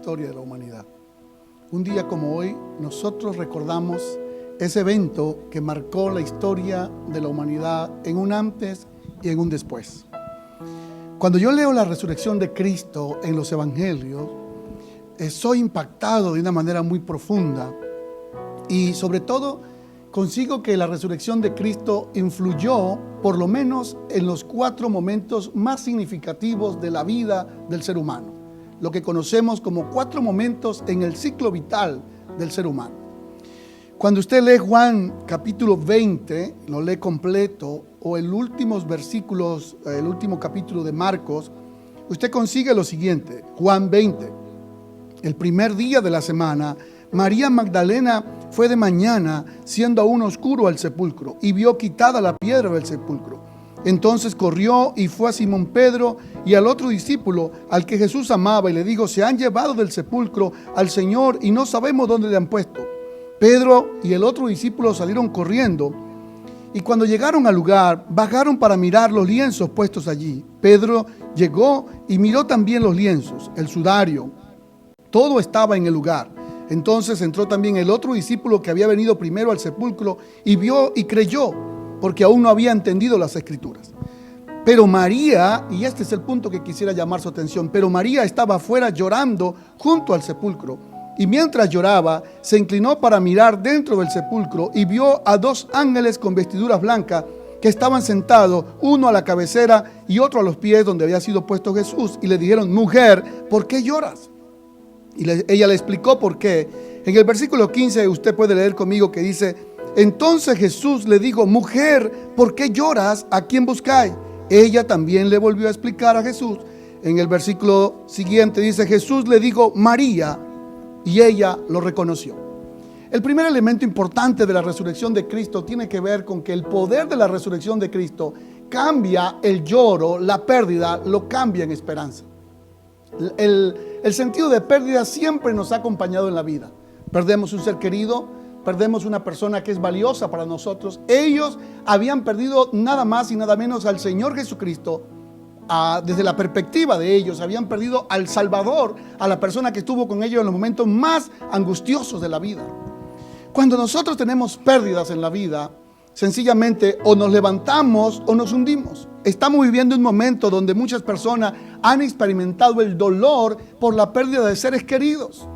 Historia de la humanidad. Un día como hoy, nosotros recordamos ese evento que marcó la historia de la humanidad en un antes y en un después. Cuando yo leo la resurrección de Cristo en los evangelios, soy impactado de una manera muy profunda y sobre todo consigo que la resurrección de Cristo influyó por lo menos en los 4 momentos más significativos de la vida del ser humano, lo que conocemos como 4 momentos en el ciclo vital del ser humano. Cuando usted lee Juan capítulo 20, lo lee completo, o el últimos versículos, el último capítulo de Marcos, usted consigue lo siguiente. Juan 20, el primer día de la semana, María Magdalena fue de mañana, siendo aún oscuro, al sepulcro, y vio quitada la piedra del sepulcro. Entonces corrió y fue a Simón Pedro y al otro discípulo, al que Jesús amaba, y le dijo: se han llevado del sepulcro al Señor y no sabemos dónde le han puesto. Pedro y el otro discípulo salieron corriendo, y cuando llegaron al lugar, bajaron para mirar los lienzos puestos allí. Pedro llegó y miró también los lienzos, el sudario, todo estaba en el lugar. Entonces entró también el otro discípulo que había venido primero al sepulcro y vio y creyó, porque aún no había entendido las escrituras. Pero María, y este es el punto que quisiera llamar su atención, pero María estaba afuera llorando junto al sepulcro. Y mientras lloraba, se inclinó para mirar dentro del sepulcro y vio a 2 ángeles con vestiduras blancas que estaban sentados, uno a la cabecera y otro a los pies donde había sido puesto Jesús. Y le dijeron: mujer, ¿por qué lloras? Y ella le explicó por qué. En el versículo 15 usted puede leer conmigo que dice: entonces Jesús le dijo: mujer, ¿por qué lloras? ¿A quién buscáis? Ella también le volvió a explicar a Jesús. En el versículo siguiente dice: Jesús le dijo: María, y ella lo reconoció. El primer elemento importante de la resurrección de Cristo tiene que ver con que el poder de la resurrección de Cristo cambia el lloro, la pérdida, lo cambia en esperanza. El sentido de pérdida siempre nos ha acompañado en la vida. Perdemos un ser querido, perdemos una persona que es valiosa para nosotros. Ellos habían perdido nada más y nada menos al Señor Jesucristo. Desde la perspectiva de ellos, habían perdido al Salvador, a la persona que estuvo con ellos en los momentos más angustiosos de la vida. Cuando nosotros tenemos pérdidas en la vida, sencillamente o nos levantamos o nos hundimos. Estamos viviendo un momento donde muchas personas han experimentado el dolor por la pérdida de seres queridos.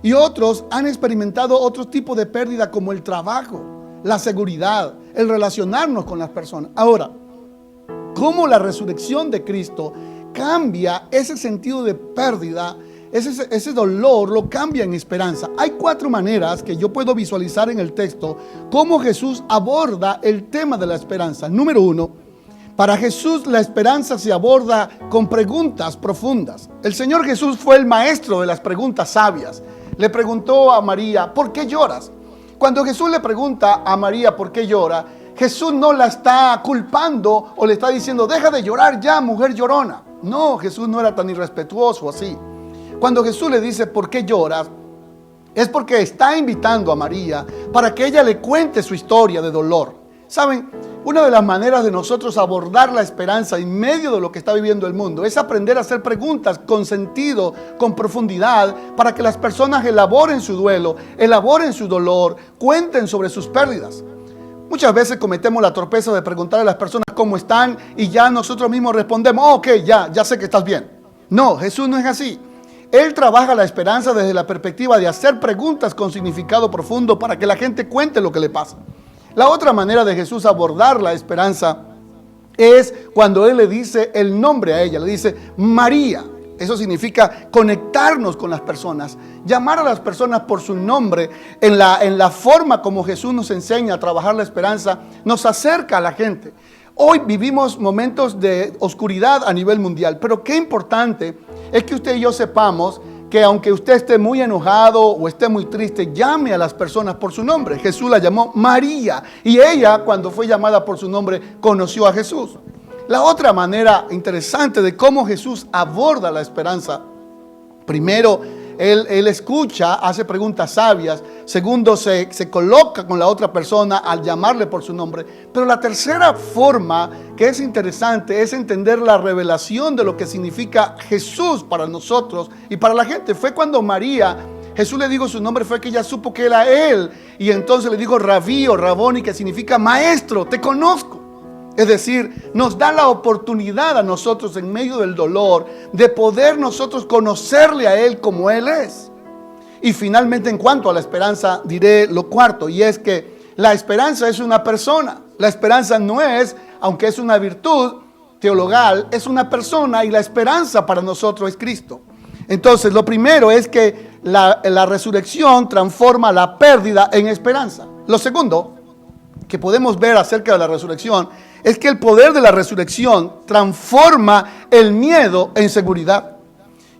Y otros han experimentado otro tipo de pérdida, como el trabajo, la seguridad, el relacionarnos con las personas. Ahora, ¿cómo la resurrección de Cristo cambia ese sentido de pérdida, ese dolor, lo cambia en esperanza? Hay 4 maneras que yo puedo visualizar en el texto cómo Jesús aborda el tema de la esperanza. Número 1, para Jesús la esperanza se aborda con preguntas profundas. El Señor Jesús fue el maestro de las preguntas sabias. Le preguntó a María: ¿por qué lloras? Cuando Jesús le pregunta a María por qué llora, Jesús no la está culpando o le está diciendo: deja de llorar ya, mujer llorona. No, Jesús no era tan irrespetuoso así. Cuando Jesús le dice ¿por qué lloras?, es porque está invitando a María para que ella le cuente su historia de dolor. ¿Saben? Una de las maneras de nosotros abordar la esperanza en medio de lo que está viviendo el mundo es aprender a hacer preguntas con sentido, con profundidad, para que las personas elaboren su duelo, elaboren su dolor, cuenten sobre sus pérdidas. Muchas veces cometemos la torpeza de preguntar a las personas cómo están y ya nosotros mismos respondemos: oh, ok, ya sé que estás bien. No, Jesús no es así. Él trabaja la esperanza desde la perspectiva de hacer preguntas con significado profundo para que la gente cuente lo que le pasa. La otra manera de Jesús abordar la esperanza es cuando Él le dice el nombre a ella, le dice María. Eso significa conectarnos con las personas, llamar a las personas por su nombre. En la forma como Jesús nos enseña a trabajar la esperanza, nos acerca a la gente. Hoy vivimos momentos de oscuridad a nivel mundial, pero qué importante es que usted y yo sepamos que aunque usted esté muy enojado o esté muy triste, llame a las personas por su nombre. Jesús la llamó María y ella, cuando fue llamada por su nombre, conoció a Jesús. La otra manera interesante de cómo Jesús aborda la esperanza, primero, Él escucha, hace preguntas sabias. Segundo, se coloca con la otra persona al llamarle por su nombre. Pero la tercera forma que es interesante es entender la revelación de lo que significa Jesús para nosotros y para la gente. Fue cuando María, Jesús le dijo su nombre, fue que ella supo que era Él. Y entonces le dijo Rabí o Raboni, que significa maestro, te conozco. Es decir, nos da la oportunidad a nosotros en medio del dolor de poder nosotros conocerle a Él como Él es. Y finalmente, en cuanto a la esperanza, diré lo cuarto, y es que la esperanza es una persona. La esperanza no es, aunque es una virtud teologal, es una persona, y la esperanza para nosotros es Cristo. Entonces, lo primero es que la resurrección transforma la pérdida en esperanza. Lo segundo que podemos ver acerca de la resurrección es que el poder de la resurrección transforma el miedo en seguridad.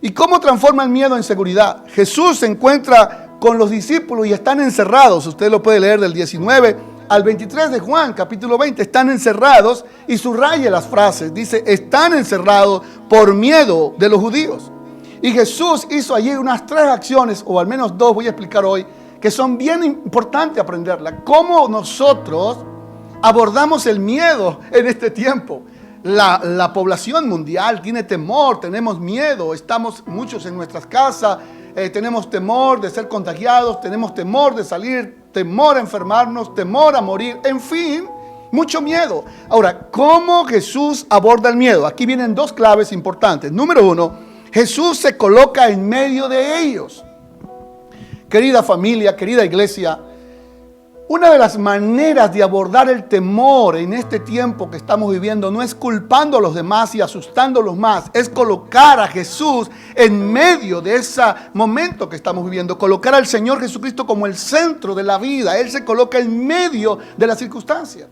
¿Y cómo transforma el miedo en seguridad? Jesús se encuentra con los discípulos y están encerrados. Usted lo puede leer del 19 al 23 de Juan, capítulo 20. Están encerrados y subraya las frases. Dice, están encerrados por miedo de los judíos. Y Jesús hizo allí unas 3 acciones, o al menos 2 voy a explicar hoy, que son bien importantes aprenderlas. Cómo nosotros abordamos el miedo en este tiempo. La población mundial tiene temor, tenemos miedo, estamos muchos en nuestras casas, tenemos temor de ser contagiados, tenemos temor de salir, temor a enfermarnos, temor a morir, en fin, mucho miedo. Ahora, ¿cómo Jesús aborda el miedo? Aquí vienen 2 claves importantes. Número 1, Jesús se coloca en medio de ellos. Querida familia, querida iglesia, una de las maneras de abordar el temor en este tiempo que estamos viviendo no es culpando a los demás y asustándolos más, es colocar a Jesús en medio de ese momento que estamos viviendo, colocar al Señor Jesucristo como el centro de la vida. Él se coloca en medio de las circunstancias.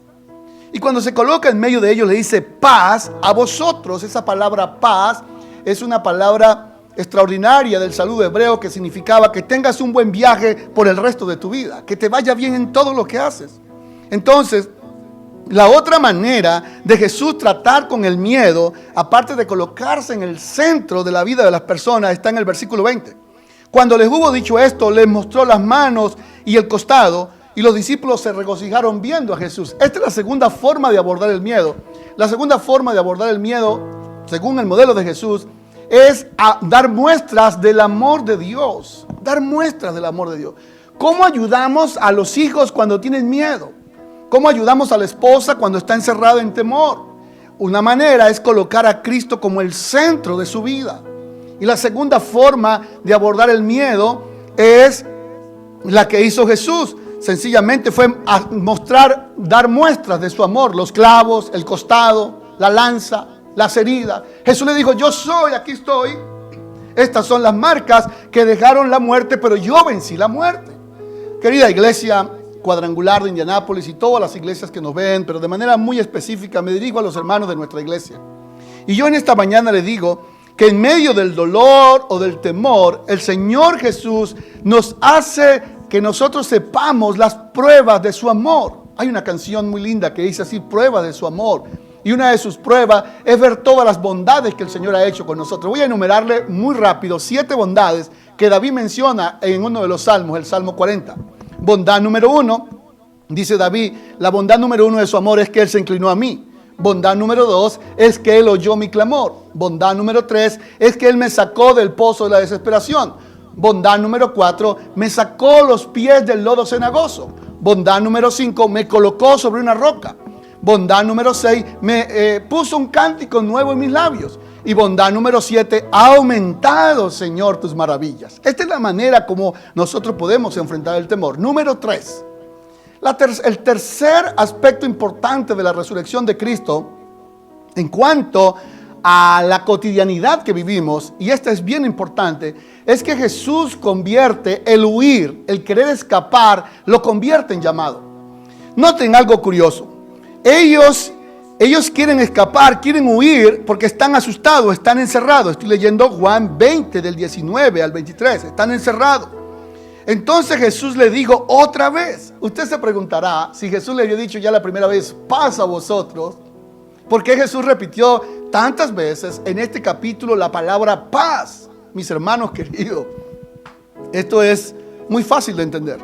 Y cuando se coloca en medio de ellos le dice paz a vosotros. Esa palabra paz es una palabra extraordinaria del saludo hebreo que significaba que tengas un buen viaje por el resto de tu vida, que te vaya bien en todo lo que haces. Entonces, la otra manera de Jesús tratar con el miedo, aparte de colocarse en el centro de la vida de las personas, está en el versículo 20. Cuando les hubo dicho esto, les mostró las manos y el costado, y los discípulos se regocijaron viendo a Jesús. Esta es la segunda forma de abordar el miedo. La segunda forma de abordar el miedo, según el modelo de Jesús, es dar muestras del amor de Dios. Dar muestras del amor de Dios. ¿Cómo ayudamos a los hijos cuando tienen miedo? ¿Cómo ayudamos a la esposa cuando está encerrada en temor? Una manera es colocar a Cristo como el centro de su vida. Y la segunda forma de abordar el miedo es la que hizo Jesús. Sencillamente fue dar muestras de su amor. Los clavos, el costado, la lanza, las heridas. Jesús le dijo, yo soy, aquí estoy. Estas son las marcas que dejaron la muerte, pero yo vencí la muerte. Querida iglesia cuadrangular de Indianápolis y todas las iglesias que nos ven, pero de manera muy específica me dirijo a los hermanos de nuestra iglesia. Y yo en esta mañana le digo que en medio del dolor o del temor, el Señor Jesús nos hace que nosotros sepamos las pruebas de su amor. Hay una canción muy linda que dice así, pruebas de su amor. Y una de sus pruebas es ver todas las bondades que el Señor ha hecho con nosotros. Voy a enumerarle muy rápido 7 bondades que David menciona en uno de los salmos, el Salmo 40. Bondad número 1, dice David, la bondad número 1 de su amor es que Él se inclinó a mí. Bondad número 2 es que Él oyó mi clamor. Bondad número 3 es que Él me sacó del pozo de la desesperación. Bondad número 4, me sacó los pies del lodo cenagoso. Bondad número 5, me colocó sobre una roca. Bondad número 6, me puso un cántico nuevo en mis labios. Y bondad número 7, ha aumentado, Señor, tus maravillas. Esta es la manera como nosotros podemos enfrentar el temor. Número 3, el tercer aspecto importante de la resurrección de Cristo en cuanto a la cotidianidad que vivimos, y esta es bien importante, es que Jesús convierte el huir, el querer escapar, lo convierte en llamado. Noten algo curioso. Ellos quieren escapar, quieren huir porque están asustados, están encerrados. Estoy leyendo Juan 20 del 19 al 23, están encerrados. Entonces Jesús le dijo otra vez. Usted se preguntará, si Jesús le había dicho ya la primera vez, paz a vosotros, ¿por qué Jesús repitió tantas veces en este capítulo la palabra paz? Mis hermanos queridos, Esto es muy fácil de entender.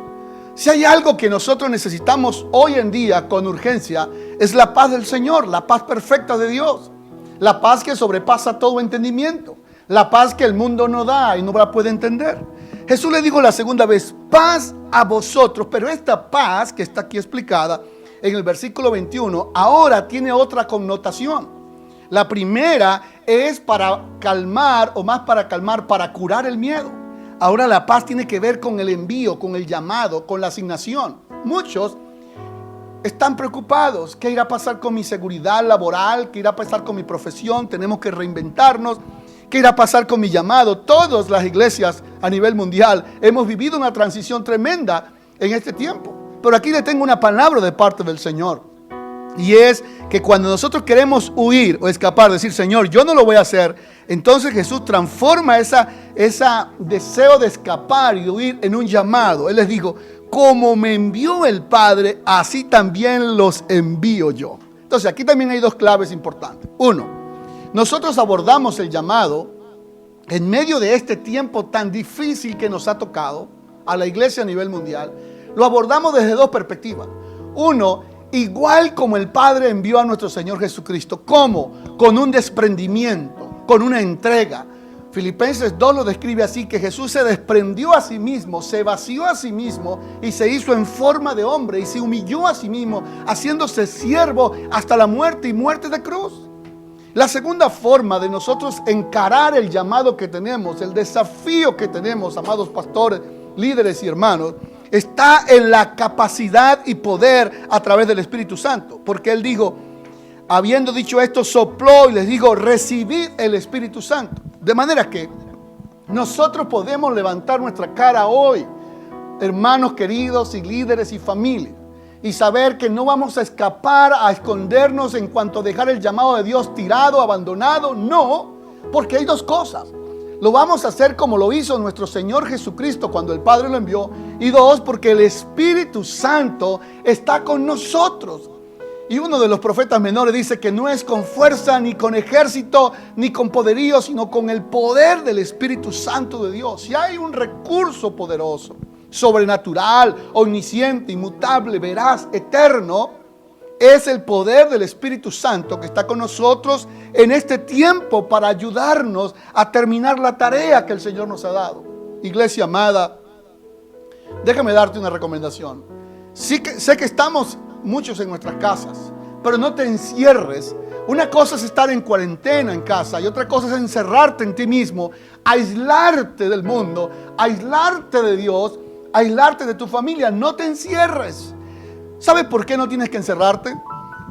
Si hay algo que nosotros necesitamos hoy en día con urgencia, es la paz del Señor, la paz perfecta de Dios, la paz que sobrepasa todo entendimiento, la paz que el mundo no da y no la puede entender. Jesús le dijo la segunda vez, paz a vosotros, pero esta paz que está aquí explicada en el versículo 21, ahora tiene otra connotación. La primera es para calmar, o más para calmar, para curar el miedo. Ahora la paz tiene que ver con el envío, con el llamado, con la asignación. Muchos están preocupados. ¿Qué irá a pasar con mi seguridad laboral? ¿Qué irá a pasar con mi profesión? Tenemos que reinventarnos. ¿Qué irá a pasar con mi llamado? Todas las iglesias a nivel mundial hemos vivido una transición tremenda en este tiempo. Pero aquí le tengo una palabra de parte del Señor. Y es que cuando nosotros queremos huir o escapar, decir, Señor, yo no lo voy a hacer, entonces Jesús transforma ese deseo de escapar y de huir en un llamado. Él les dijo, como me envió el Padre, así también los envío yo. Entonces aquí también hay dos claves importantes. Uno, nosotros abordamos el llamado en medio de este tiempo tan difícil que nos ha tocado a la iglesia a nivel mundial. Lo abordamos desde dos perspectivas. Uno, igual como el Padre envió a nuestro Señor Jesucristo. ¿Cómo? Con un desprendimiento, con una entrega. Filipenses 2 lo describe así, que Jesús se desprendió a sí mismo, se vació a sí mismo y se hizo en forma de hombre y se humilló a sí mismo, haciéndose siervo hasta la muerte y muerte de cruz. La segunda forma de nosotros encarar el llamado que tenemos, el desafío que tenemos, amados pastores, líderes y hermanos, está en la capacidad y poder a través del Espíritu Santo. Porque Él dijo, habiendo dicho esto, sopló y les dijo, recibid el Espíritu Santo. De manera que nosotros podemos levantar nuestra cara hoy, hermanos queridos y líderes y familia, y saber que no vamos a escapar, a escondernos en cuanto a dejar el llamado de Dios tirado, abandonado. No, porque hay dos cosas. Lo vamos a hacer como lo hizo nuestro Señor Jesucristo cuando el Padre lo envió. Y dos, porque el Espíritu Santo está con nosotros. Y uno de los profetas menores dice que no es con fuerza, ni con ejército, ni con poderío, sino con el poder del Espíritu Santo de Dios. Si hay un recurso poderoso, sobrenatural, omnisciente, inmutable, veraz, eterno, es el poder del Espíritu Santo que está con nosotros en este tiempo para ayudarnos a terminar la tarea que el Señor nos ha dado. Iglesia amada, déjame darte una recomendación. Sí que, sé que estamos muchos en nuestras casas, pero no te encierres. Una cosa es estar en cuarentena en casa y otra cosa es encerrarte en ti mismo, aislarte del mundo, aislarte de Dios, aislarte de tu familia. No te encierres. ¿Sabes por qué no tienes que encerrarte?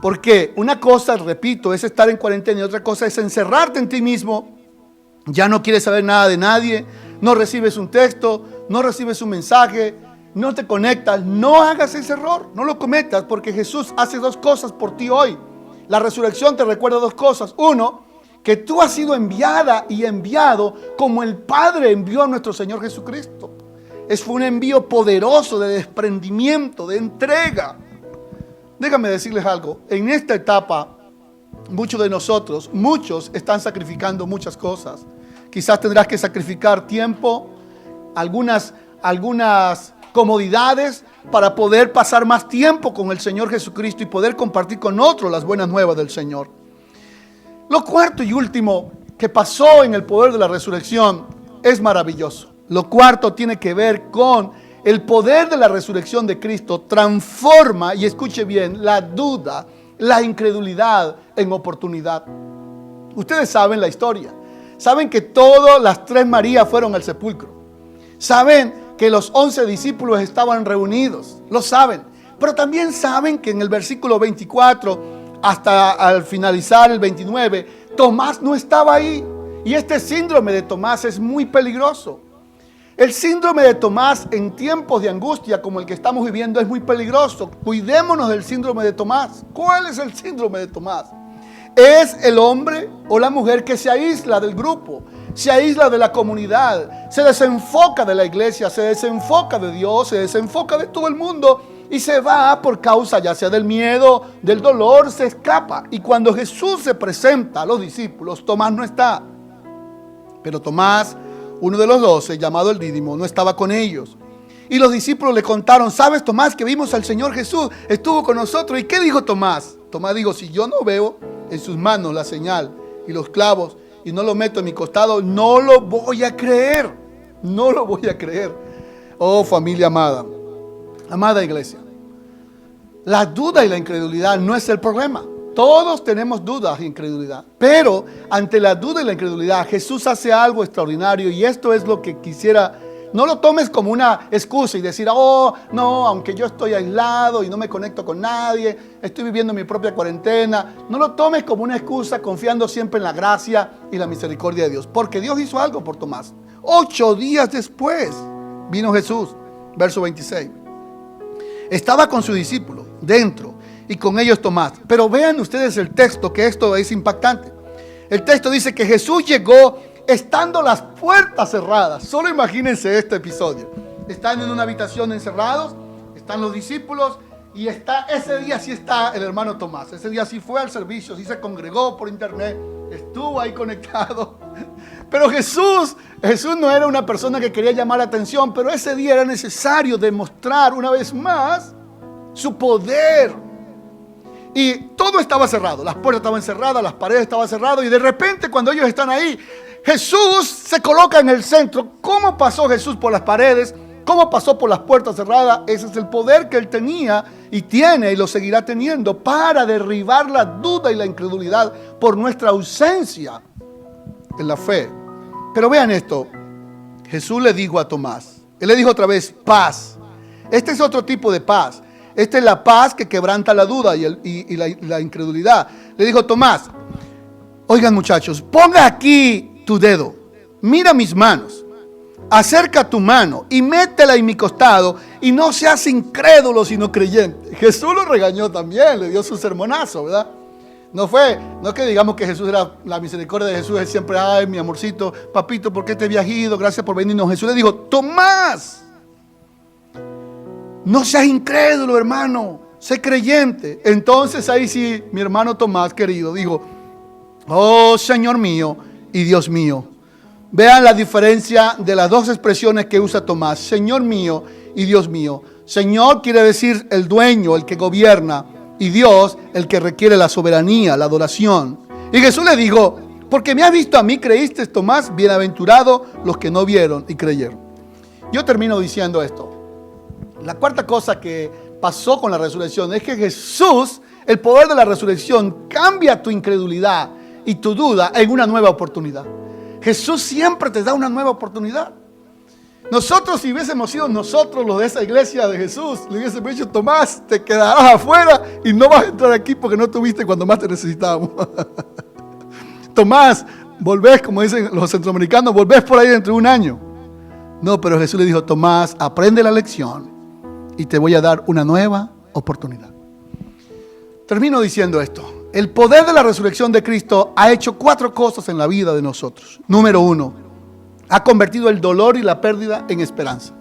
Porque una cosa, repito, es estar en cuarentena y otra cosa es encerrarte en ti mismo. Ya no quieres saber nada de nadie, no recibes un texto, no recibes un mensaje, no te conectas. No hagas ese error, no lo cometas, porque Jesús hace dos cosas por ti hoy. La resurrección te recuerda dos cosas. Uno, que tú has sido enviada y enviado como el Padre envió a nuestro Señor Jesucristo. Fue un envío poderoso de desprendimiento, de entrega. Déjame decirles algo. En esta etapa, muchos de nosotros, muchos están sacrificando muchas cosas. Quizás tendrás que sacrificar tiempo, algunas comodidades para poder pasar más tiempo con el Señor Jesucristo y poder compartir con otros las buenas nuevas del Señor. Lo cuarto y último que pasó en el poder de la resurrección es maravilloso. Lo cuarto tiene que ver con el poder de la resurrección de Cristo. Transforma, y escuche bien, la duda, la incredulidad en oportunidad. Ustedes saben la historia. Saben que todas las tres Marías fueron al sepulcro. Saben que los 11 discípulos estaban reunidos. Lo saben. Pero también saben que en el versículo 24 hasta al finalizar el 29, Tomás no estaba ahí. Y este síndrome de Tomás es muy peligroso. El síndrome de Tomás en tiempos de angustia como el que estamos viviendo es muy peligroso. Cuidémonos del síndrome de Tomás. ¿Cuál es el síndrome de Tomás? Es el hombre o la mujer que se aísla del grupo, se aísla de la comunidad, se desenfoca de la iglesia, se desenfoca de Dios, se desenfoca de todo el mundo y se va por causa ya sea del miedo, del dolor, se escapa. Y cuando Jesús se presenta a los discípulos, Tomás no está. Pero Tomás, uno de los 12, llamado el Dídimo, no estaba con ellos. Y los discípulos le contaron: ¿sabes, Tomás, que vimos al Señor Jesús? Estuvo con nosotros. ¿Y qué dijo Tomás? Tomás dijo: si yo no veo en sus manos la señal y los clavos y no lo meto en mi costado, no lo voy a creer. No lo voy a creer. Oh, familia amada, amada iglesia, la duda y la incredulidad no es el problema. Todos tenemos dudas e incredulidad, pero ante la duda y la incredulidad Jesús hace algo extraordinario, y esto es lo que quisiera. No lo tomes como una excusa y decir: oh, no, aunque yo estoy aislado y no me conecto con nadie, estoy viviendo mi propia cuarentena. No lo tomes como una excusa, confiando siempre en la gracia y la misericordia de Dios, porque Dios hizo algo por Tomás. 8 días después vino Jesús, verso 26. Estaba con su discípulo dentro y con ellos Tomás. Pero vean ustedes el texto, que esto es impactante. El texto dice que Jesús llegó estando las puertas cerradas. Solo imagínense este episodio. Están en una habitación encerrados, están los discípulos, y ese día sí está el hermano Tomás. Ese día sí fue al servicio, sí se congregó por internet, estuvo ahí conectado. Pero Jesús no era una persona que quería llamar la atención, pero ese día era necesario demostrar una vez más su poder. Y todo estaba cerrado, las puertas estaban cerradas, las paredes estaban cerradas, y de repente cuando ellos están ahí, Jesús se coloca en el centro. ¿Cómo pasó Jesús por las paredes? ¿Cómo pasó por las puertas cerradas? Ese es el poder que él tenía y tiene, y lo seguirá teniendo, para derribar la duda y la incredulidad por nuestra ausencia en la fe. Pero vean esto, Jesús le dijo a Tomás, él le dijo otra vez: paz. Este es otro tipo de paz. Esta es la paz que quebranta la duda y la incredulidad. Le dijo: Tomás, oigan muchachos, ponga aquí tu dedo, mira mis manos, acerca tu mano y métela en mi costado, y no seas incrédulo sino creyente. Jesús lo regañó también, le dio su sermonazo, ¿verdad? No es que digamos que Jesús era, la misericordia de Jesús es siempre: ay, mi amorcito, papito, ¿por qué te habías ido? Gracias por venir. No, Jesús le dijo: Tomás, no seas incrédulo, hermano, sé creyente. Entonces ahí sí, mi hermano Tomás querido dijo: oh, Señor mío y Dios mío. Vean la diferencia de las dos expresiones que usa Tomás: Señor mío y Dios mío. Señor quiere decir el dueño, el que gobierna, y Dios, el que requiere la soberanía, la adoración. Y Jesús le dijo: porque me has visto a mí, creíste, Tomás. Bienaventurado los que no vieron y creyeron. Yo termino diciendo esto. La cuarta cosa que pasó con la resurrección es que Jesús, el poder de la resurrección, cambia tu incredulidad y tu duda en una nueva oportunidad. Jesús siempre te da una nueva oportunidad. Nosotros, si hubiésemos sido nosotros los de esa iglesia de Jesús, le hubiésemos dicho: Tomás, te quedarás afuera y no vas a entrar aquí porque no estuviste cuando más te necesitábamos. Tomás, volvés, como dicen los centroamericanos, volvés por ahí dentro de un año. No, pero Jesús le dijo: Tomás, aprende la lección y te voy a dar una nueva oportunidad. Termino diciendo esto. El poder de la resurrección de Cristo ha hecho 4 cosas en la vida de nosotros. Número 1, ha convertido el dolor y la pérdida en esperanza.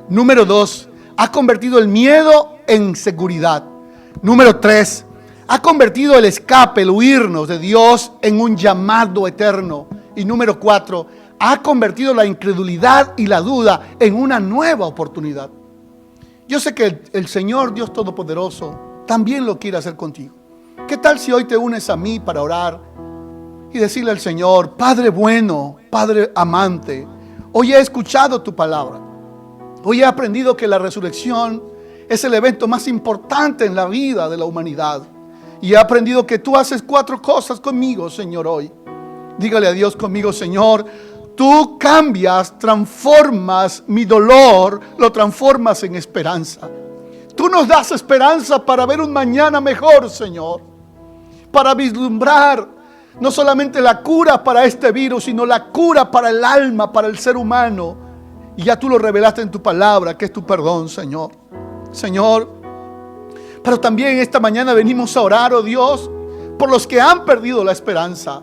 Número 2, ha convertido el miedo en seguridad. Número 3, ha convertido el escape, el huirnos de Dios en un llamado eterno. Y número 4, ha convertido la incredulidad y la duda en una nueva oportunidad. Yo sé que el Señor Dios Todopoderoso también lo quiere hacer contigo. ¿Qué tal si hoy te unes a mí para orar y decirle al Señor: Padre bueno, Padre amante, hoy he escuchado tu palabra. Hoy he aprendido que la resurrección es el evento más importante en la vida de la humanidad. Y he aprendido que tú haces 4 cosas conmigo, Señor, hoy. Dígale a Dios conmigo: Señor, tú cambias, transformas mi dolor, lo transformas en esperanza. Tú nos das esperanza para ver un mañana mejor, Señor. Para vislumbrar no solamente la cura para este virus, sino la cura para el alma, para el ser humano. Y ya tú lo revelaste en tu palabra, que es tu perdón, Señor. Señor, pero también esta mañana venimos a orar, oh Dios, por los que han perdido la esperanza.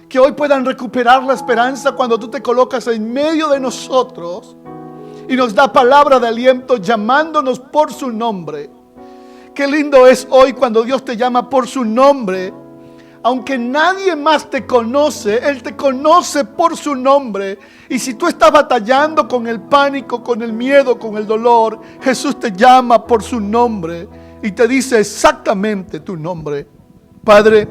Que hoy puedan recuperar la esperanza cuando tú te colocas en medio de nosotros y nos da palabra de aliento llamándonos por su nombre. Qué lindo es hoy cuando Dios te llama por su nombre aunque nadie más te conoce, Él te conoce por su nombre. Y si tú estás batallando con el pánico, con el miedo, con el dolor, Jesús te llama por su nombre y te dice exactamente tu nombre. Padre,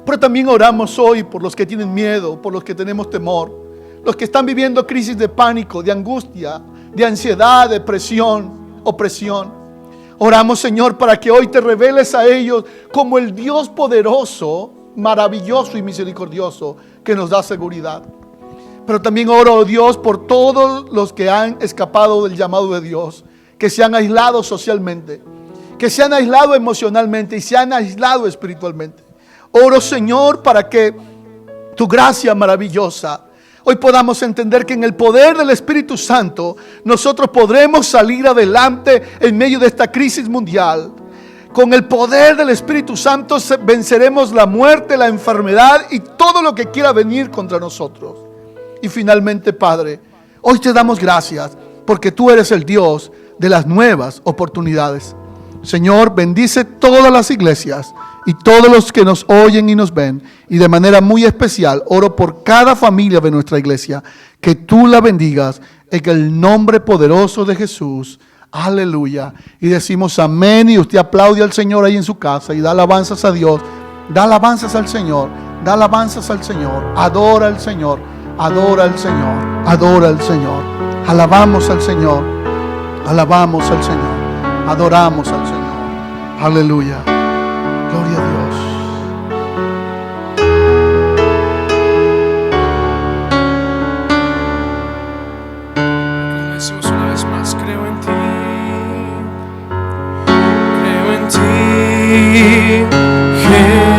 pero también oramos hoy por los que tienen miedo, por los que tenemos temor, los que están viviendo crisis de pánico, de angustia, de ansiedad, depresión, opresión. Oramos, Señor, para que hoy te reveles a ellos como el Dios poderoso, maravilloso y misericordioso que nos da seguridad. Pero también oro, oh Dios, por todos los que han escapado del llamado de Dios, que se han aislado socialmente, que se han aislado emocionalmente y se han aislado espiritualmente. Oro, Señor, para que tu gracia maravillosa hoy podamos entender que en el poder del Espíritu Santo nosotros podremos salir adelante en medio de esta crisis mundial. Con el poder del Espíritu Santo venceremos la muerte, la enfermedad y todo lo que quiera venir contra nosotros. Y finalmente, Padre, hoy te damos gracias porque tú eres el Dios de las nuevas oportunidades. Señor, bendice todas las iglesias y todos los que nos oyen y nos ven. Y de manera muy especial, oro por cada familia de nuestra iglesia. Que tú la bendigas en el nombre poderoso de Jesús. Aleluya. Y decimos amén. Y usted aplaude al Señor ahí en su casa y da alabanzas a Dios. Da alabanzas al Señor. Da alabanzas al Señor. Adora al Señor. Adora al Señor. Adora al Señor. Alabamos al Señor. Alabamos al Señor. Adoramos al Señor. Aleluya.